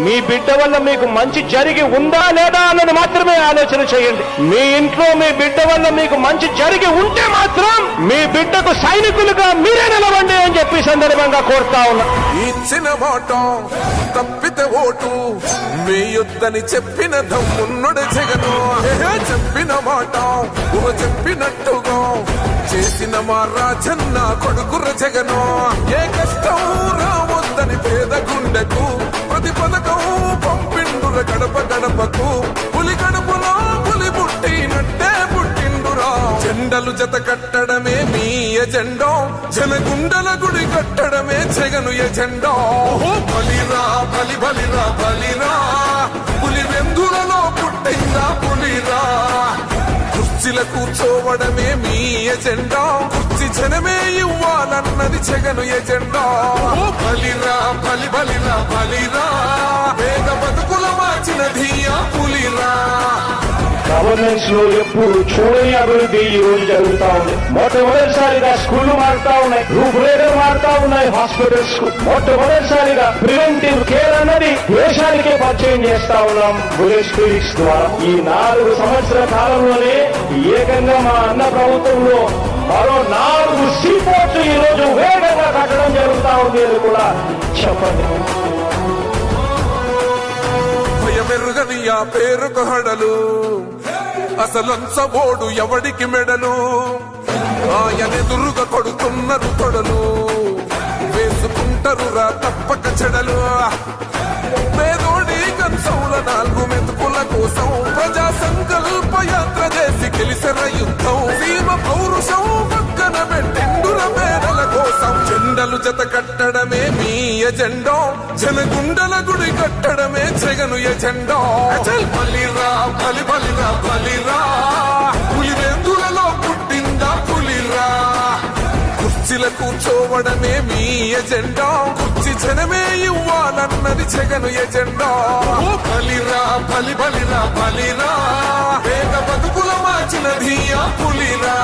మీ బిడ్డ వల్ల మీకు మంచి జరిగి ఉందా లేదా అన్నది మాత్రమే ఆలోచన చేయండి. మీ ఇంట్లో మీ బిడ్డ వల్ల మీకు మంచి జరిగి ఉంటే మాత్రం మీ బిడ్డకు సైనికులుగా మీరే నిలవండి అని చెప్పి సందర్భంగా కోరుతా ఉన్నా. ఇచ్చిన మాట తప్పితే ఓటు వేయొద్దని చెప్పిన దమ్మున్నడు జగను. చెప్పిన మాట చెప్పినట్టుగా చేసిన మా రాజన్న కొడుకుర జగను. ఏ కష్టం రావద్దని పేద గుండెకు ప్రతి పథకం పంపిండుర గడప గడపకు. పులి గడపలో పులి పుట్టినట్టే పుట్టిండురా. జెండలు జత కట్టడమే మీ ఎజెండా, జనగుండల గుడి కట్టడమే జగను ఎజెండా. బలిరా బలి బలిరా బలిరా, పులి వెందులలో పుట్టిందా పులిరా. కుర్చీల కూర్చోవడమే మీ ఎజెండా, కుర్చీ జనమే ఇవ్వాలన్నది జగను ఎజెండా. బలిరా బలి బలిరా బలిరా, పేద బతుకుల మార్చినది ఆ పులిరా. గవర్నెన్స్ లో ఎప్పుడు చూడని అభివృద్ధి ఈ రోజు జరుగుతా ఉంది. మొట్టమొదటిసారిగా స్కూళ్లు మారుతా ఉన్నాయి, రూపురేఖలు మారుతా ఉన్నాయి. హాస్పిటల్స్ కు మొట్టమొదటిసారిగా ప్రివెంటివ్ కేర్ అన్నది దేశానికే పరిచయం చేస్తా ఉన్నాం బుల్లెట్ క్లినిక్స్ ద్వారా. ఈ 4 సంవత్సరాల కాలంలోనే ఏకంగా మా అన్న ప్రభుత్వంలో మరో 4 సీపోర్ట్స్ ఈ రోజు వేగంగా కట్టడం జరుగుతా ఉంది అని కూడా చెప్పండి. మెరుగని ఆ పేరుకు హడలు, అసలంచబోడు ఎవడికి మెడలు. ఆయనెదురుగా కొడుతున్నారు తొడలు, వేసుకుంటారు రా తప్పక చెడలు. పేదోడి కంచంల 4 మెతుకుల కోసం ప్రజా సంకల్ప యాత్ర చేసి గెలిసిన యుద్ధం. సీమ పౌరుషం పక్కన పెట్టిండుర పేదల కోసం. జెండలు జత కట్టడమే మీ ఎజెండా, జనగుండల గుడి కట్టడమే జగను ఎజెండా. బలిరా బలి బలిరా బలిరా, పులి వెందులలో పుట్టిందా పులిరా. కుర్చీల కూర్చోవడమే మీ ఎజెండా, కుర్చీ జనమే ఇవ్వాలన్నది జగను ఎజెండా. బలిరా బలి బలిరా బలిరా, పేద బతుకుల మార్చినది ఆ పులిరా.